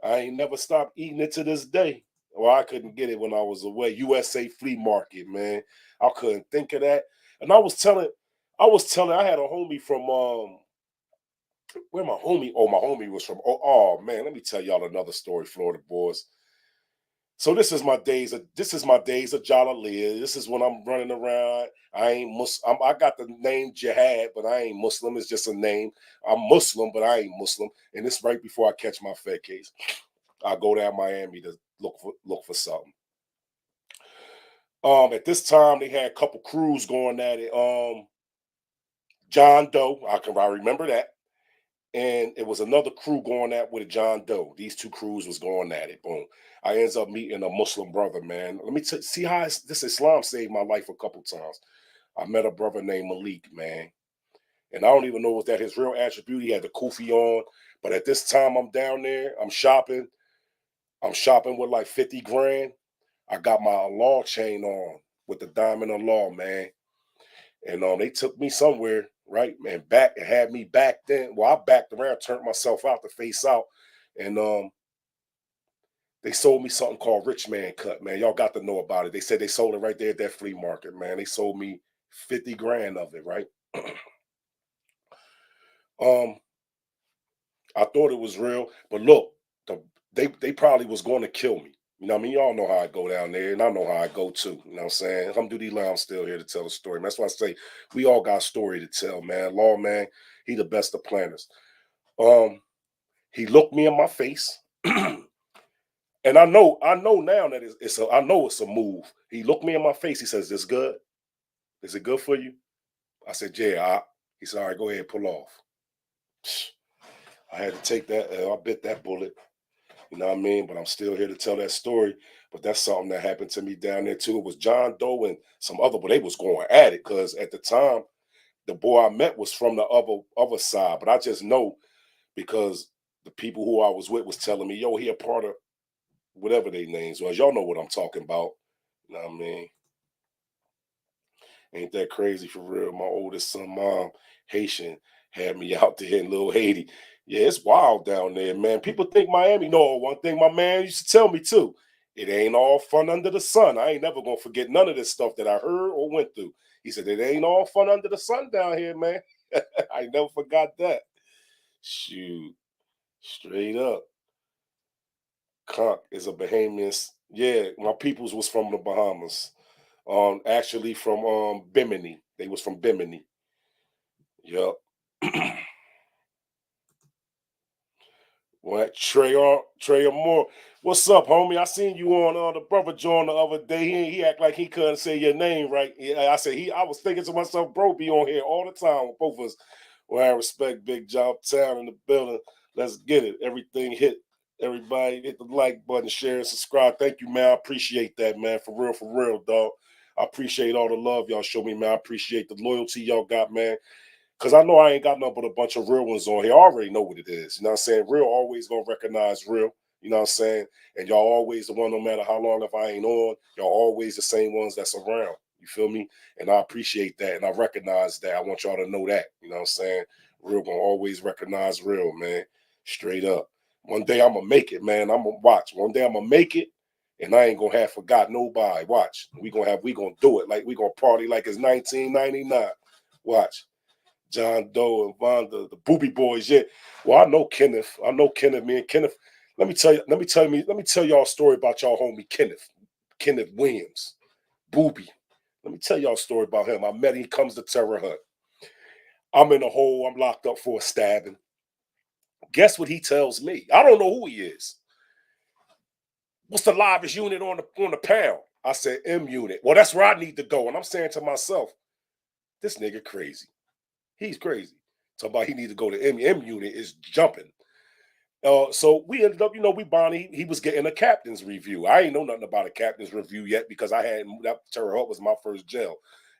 I ain't never stopped eating it to this day. Well, I couldn't get it when I was away. USA Flea Market, man. I couldn't think of that. And I was telling, I had a homie from where my homie? Oh, my homie was from. Oh man, let me tell y'all another story, Florida boys. So this is my days of Jalalia. This is when I'm running around. I ain't Muslim. I got the name Jihad, but I ain't Muslim. It's just a name. I'm Muslim, but I ain't Muslim. And it's right before I catch my Fed case. I go down Miami to look for something. At this time they had a couple crews going at it. John Doe, I remember that, and it was another crew going at with John Doe. These two crews was going at it. Boom. I ends up meeting a Muslim brother, man. Let me see how this Islam saved my life a couple times. I met a brother named Malik, man, and I don't even know was that his real attribute. He had the kufi on, but at this time I'm down there. I'm shopping. I'm shopping with like 50 grand. I got my law chain on with the diamond of law, man. And they took me somewhere, right? Man, back and had me back then. Well, I backed around, turned myself out to face out. And they sold me something called Rich Man Cut, man. Y'all got to know about it. They said they sold it right there at that flea market, man. They sold me 50 grand of it, right? um, I thought it was real, but look, they probably was going to kill me. You know what I mean? Y'all know how I go down there, and I know how I go too. You know what I'm saying? Alhamdulillah, I'm still here to tell the story. That's why I say we all got a story to tell, man. Law, man, he the best of planners. Um, he looked me in my face, and I know now that I know it's a move. He looked me in my face. He says, "This good? Is it good for you?" I said, "Yeah." He said, "All right, go ahead, pull off." I had to take that. I bit that bullet. You know what I mean? But I'm still here to tell that story. But that's something that happened to me down there too. It was John Doe and some other, but they was going at it because at the time the boy I met was from the other side, but I just know because the people who I was with was telling me, yo, he a part of whatever their names was. Y'all know what I'm talking about. You know what I mean? Ain't that crazy for real? My oldest son, mom, Haitian, had me out there in Little Haiti. Yeah, it's wild down there, man. People think Miami. No, one thing my man used to tell me too. It ain't all fun under the sun. I ain't never gonna forget none of this stuff that I heard or went through. He said, it ain't all fun under the sun down here, man. I never forgot that. Shoot, straight up. Conk is a Bahamian. Yeah, my peoples was from the Bahamas. Actually from Bimini. They was from Bimini. Yup. What Trey Moore? What's up, homie? I seen you on the brother John the other day. He act like he couldn't say your name right. Yeah, I said I was thinking to myself, bro, be on here all the time with both of us. Well, I respect Big Job Town in the building. Let's get it. Everything hit. Everybody hit the like button, share, and subscribe. Thank you, man. I appreciate that, man. For real, dog. I appreciate all the love y'all show me, man. I appreciate the loyalty y'all got, man. Because I know I ain't got nothing but a bunch of real ones on here. I already know what it is. You know what I'm saying? Real always gonna recognize real. You know what I'm saying? And y'all always the one, no matter how long if I ain't on, y'all always the same ones that's around. You feel me? And I appreciate that. And I recognize that. I want y'all to know that. You know what I'm saying? Real gonna always recognize real, man. Straight up. One day I'm gonna make it, man. I'm gonna watch. One day I'm gonna make it. And I ain't gonna have forgot nobody. Watch. We gonna do it. Like we gonna party like it's 1999. Watch. John Doe and Vonda, the Booby Boys. Yeah. Well, I know Kenneth. I know Kenneth. Me and Kenneth. Let me tell y'all a story about y'all homie Kenneth. Kenneth Williams. Booby. Let me tell y'all a story about him. I met him. He comes to Terror Hunt. I'm in a hole. I'm locked up for a stabbing. Guess what he tells me? I don't know who he is. What's the livest unit on the pound? I said M unit. Well, that's where I need to go. And I'm saying to myself, this nigga crazy. He's crazy. Talking about he need to go to M unit is jumping. So we ended up, we Bonnie, he was getting a captain's review. I ain't know nothing about a captain's review yet because that Terre Haute was my first jail.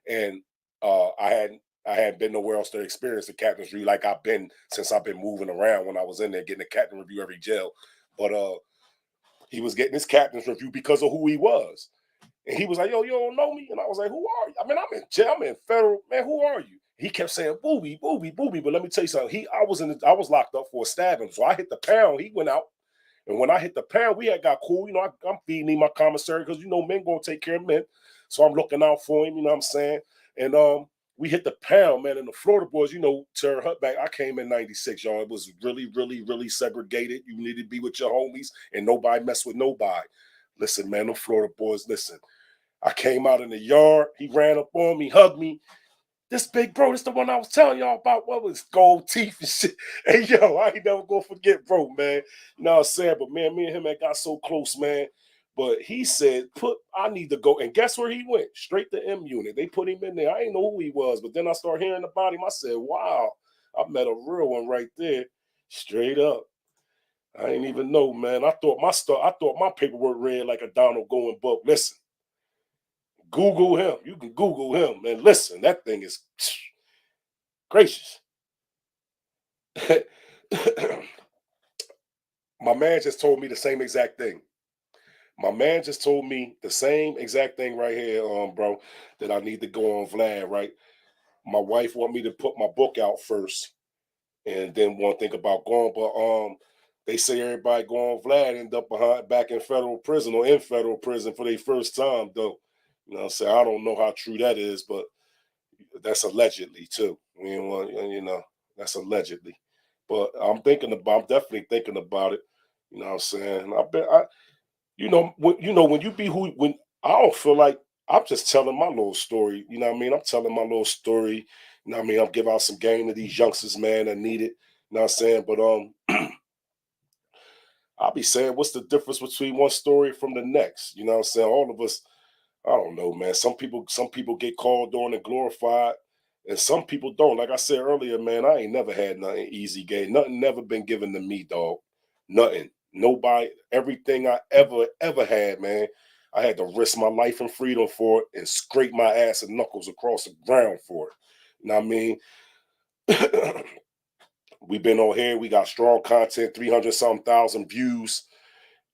And I hadn't been nowhere else to experience a captain's review like I've been since I've been moving around when I was in there getting a captain review every jail. But he was getting his captain's review because of who he was. And he was like, yo, you don't know me? And I was like, who are you? I mean, I'm in jail, I'm in federal, man, who are you? He kept saying, booby, booby, booby. But let me tell you something. I was locked up for a stabbing. So I hit the pound. He went out. And when I hit the pound, we had got cool. I'm feeding him my commissary because men gonna take care of men. So I'm looking out for him, you know what I'm saying? And we hit the pound, man. And the Florida boys, Terror Hut back. I came in 96, y'all. It was really, really, really segregated. You needed to be with your homies and nobody mess with nobody. Listen, man, the Florida boys, listen. I came out in the yard. He ran up on me, hugged me. This big bro, this the one I was telling y'all about. What was gold teeth and shit? Hey, yo, I ain't never gonna forget, bro, man. You know what I'm saying? But man, me and him had got so close, man. But he said, I need to go. And guess where he went? Straight to M unit. They put him in there. I didn't know who he was, but then I started hearing about him. I said, wow, I met a real one right there. Straight up. I ain't even know, man. I thought my paperwork read like a Donald going book. Listen. Google him. You can Google him and listen. That thing is gracious. My man just told me the same exact thing. My man just told me the same exact thing right here, bro, that I need to go on Vlad, right? My wife want me to put my book out first and then want to think about going. But they say everybody go on Vlad end up back in federal prison or in federal prison for their first time, though. You know what I'm saying? I don't know how true that is, but that's allegedly too. We ain't want, that's allegedly. But I'm definitely thinking about it. You know what I'm saying? I bet when you be when I don't feel like I'm just telling my little story. You know what I mean? I'm telling my little story. You know what I mean? I'm giving out some game to these youngsters, man, that need it. You know what I'm saying? But I'll be saying, what's the difference between one story from the next? You know what I'm saying? All of us, I don't know, man. Some people get called on and glorified, and some people don't. Like I said earlier, man, I ain't never had nothing easy game. Nothing never been given to me, dog. Nothing. Nobody. Everything I ever had, man. I had to risk my life and freedom for it and scrape my ass and knuckles across the ground for it. You know what I mean? We've been on here. We got strong content, 300 something thousand views,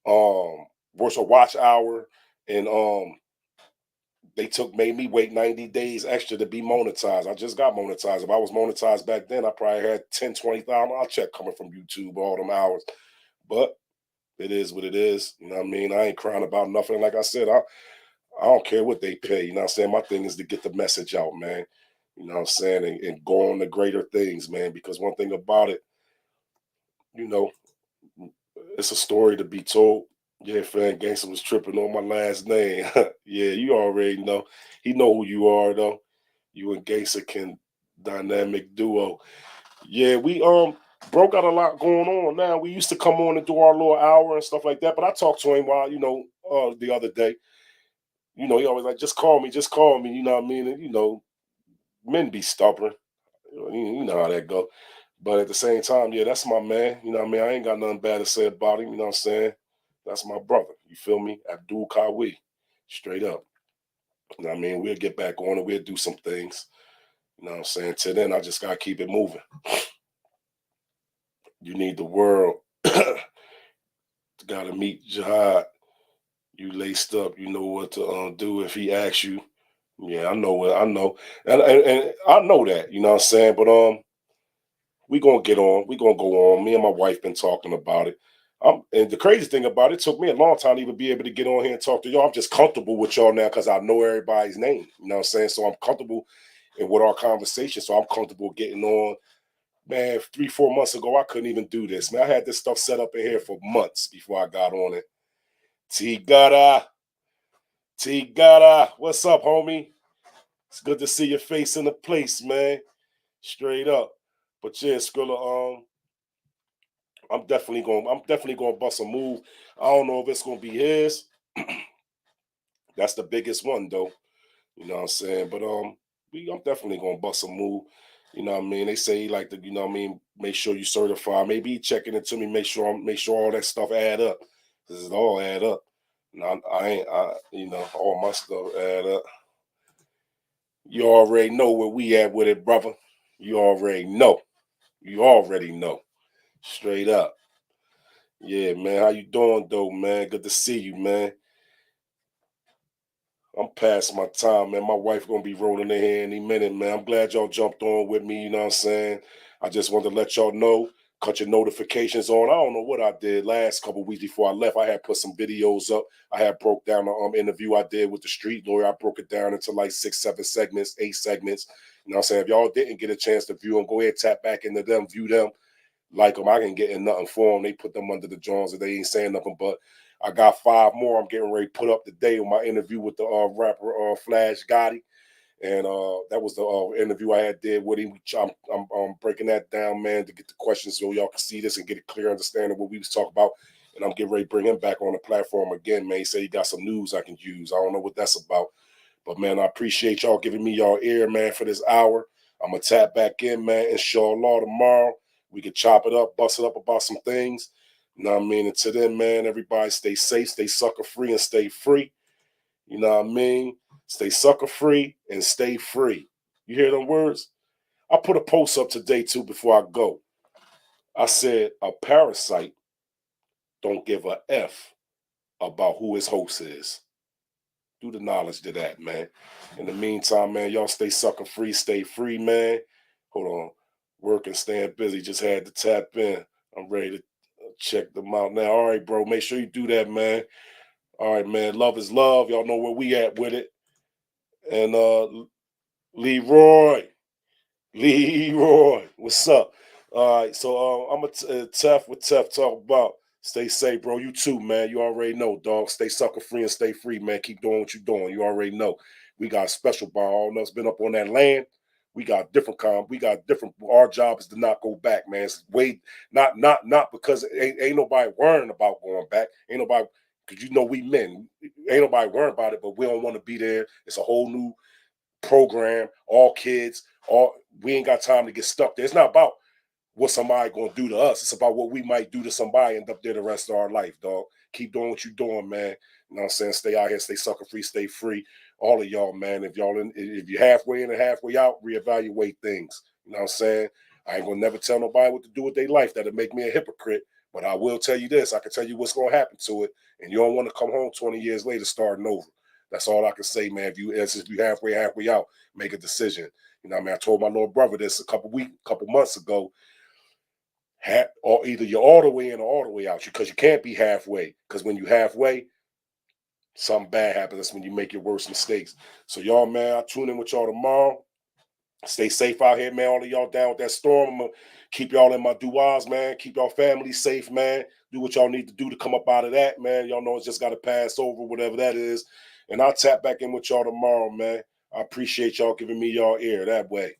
worth a watch hour, and they made me wait 90 days extra to be monetized. I just got monetized. If I was monetized back then, I probably had 10, 20,000 $20,000 check coming from YouTube all them hours. But it is what it is. You know what I mean? I ain't crying about nothing. Like I said, I don't care what they pay. You know what I'm saying? My thing is to get the message out, man. You know what I'm saying? And go on to greater things, man. Because one thing about it, you know, it's a story to be told. Yeah, Fan Gangster was tripping on my last name. Yeah, you already know. He know who you are, though. You and Gangster can dynamic duo. Yeah, we broke out a lot going on now. We used to come on and do our little hour and stuff like that. But I talked to him while, the other day. He always like, just call me, just call me. You know what I mean? And, men be stubborn. You know how that go. But at the same time, yeah, that's my man. You know what I mean? I ain't got nothing bad to say about him. You know what I'm saying? That's my brother. You feel me? Abdul Kawi. Straight up. You know what I mean? We'll get back on it. We'll do some things. You know what I'm saying? Till then, I just got to keep it moving. You need the world. Got to meet Jihad. You laced up. You know what to do if he asks you. Yeah, I know what I know. And I know that. You know what I'm saying? But we gonna get on. We gonna go on. Me and my wife been talking about it. And the crazy thing about it took me a long time to even be able to get on here and talk to y'all. I'm just comfortable with y'all now because I know everybody's name. You know what I'm saying? So I'm comfortable in with our conversation. So I'm comfortable getting on. Man, 3-4 months ago, I couldn't even do this. Man, I had this stuff set up in here for months before I got on it. T-Gada, what's up, homie? It's good to see your face in the place, man. Straight up. But yeah, Skrilla, I'm definitely gonna bust a move. I don't know if it's gonna be his. That's the biggest one though. You know what I'm saying? But I'm definitely gonna bust a move. You know what I mean? They say he like to, you know what I mean, make sure you certify. Maybe he checking it to me, make sure all that stuff add up. This is all add up. No, I ain't all my stuff add up. You already know where we at with it, brother. You already know. You already know. Straight up. Yeah, man. How you doing though, man? Good to see you, man. I'm past my time, man. My wife gonna be rolling in here any minute, man. I'm glad y'all jumped on with me, you know what I'm saying? I just wanted to let y'all know, cut your notifications on. I don't know what I did last couple weeks before I left. I had put some videos up. I had broke down the interview I did with the street lawyer. I broke it down into like 6, 7 segments, 8 segments. You know what I'm saying? If y'all didn't get a chance to view them, go ahead, tap back into them, view them, like them. I can get in nothing for them. They put them under the Jones and they ain't saying nothing, but I got 5 more I'm getting ready to put up today on my interview with the rapper Flash Gotti. And that was the interview I had did with him. I'm breaking that down, man, to get the questions so y'all can see this and get a clear understanding of what we was talking about. And I'm getting ready to bring him back on the platform again, man. He said he got some news I can use. I don't know what that's about. But, man, I appreciate y'all giving me y'all ear, man, for this hour. I'm going to tap back in, man, inshallah, tomorrow. We can chop it up, bust it up about some things. You know what I mean? And to then, man, everybody stay safe, stay sucker free, and stay free. You know what I mean? Stay sucker free and stay free. You hear them words? I put a post up today, too, before I go. I said, a parasite don't give a F about who his host is. Do the knowledge to that, man. In the meantime, man, y'all stay sucker free, stay free, man. Hold on. Working, staying busy. Just had to tap in. I'm ready to check them out now. All right, bro. Make sure you do that, man. All right, man. Love is love. Y'all know where we at with it. And Leroy. Leroy. What's up? All right. So I'm a Tough with Tough talk about. Stay safe, bro. You too, man. You already know, dog. Stay sucker free and stay free, man. Keep doing what you're doing. You already know. We got a special bar. All of us been up on that land. We got different We got different. Our job is to not go back, man. It's way not because ain't nobody worrying about going back. Ain't nobody because we men. Ain't nobody worrying about it, but we don't want to be there. It's a whole new program. All kids. All we ain't got time to get stuck there. It's not about what somebody gonna do to us. It's about what we might do to somebody and up there the rest of our life, dog. Keep doing what you're doing, man. You know what I'm saying? Stay out here, stay sucker free, stay free. all of y'all, man. If you're halfway in and halfway out, reevaluate things. You know what I'm saying? I ain't gonna never tell nobody what to do with their life. That'll make me a hypocrite. But I will tell you this: I can tell you what's gonna happen to it, and you don't want to come home 20 years later starting over. That's all I can say, man. If you halfway out, make a decision. You know what I mean? I told my little brother this a couple months ago. Or either you're all the way in or all the way out, because you can't be halfway. Because when you halfway, something bad happens. That's when you make your worst mistakes. So y'all, man, I'll tune in with y'all tomorrow. Stay safe out here, man. All of y'all down with that storm. I'm gonna keep y'all in my duas, man. Keep y'all family safe, man. Do what y'all need to do to come up out of that, man. Y'all know it's just got to pass over, whatever that is. And I'll tap back in with y'all tomorrow, man. I appreciate y'all giving me y'all ear that way.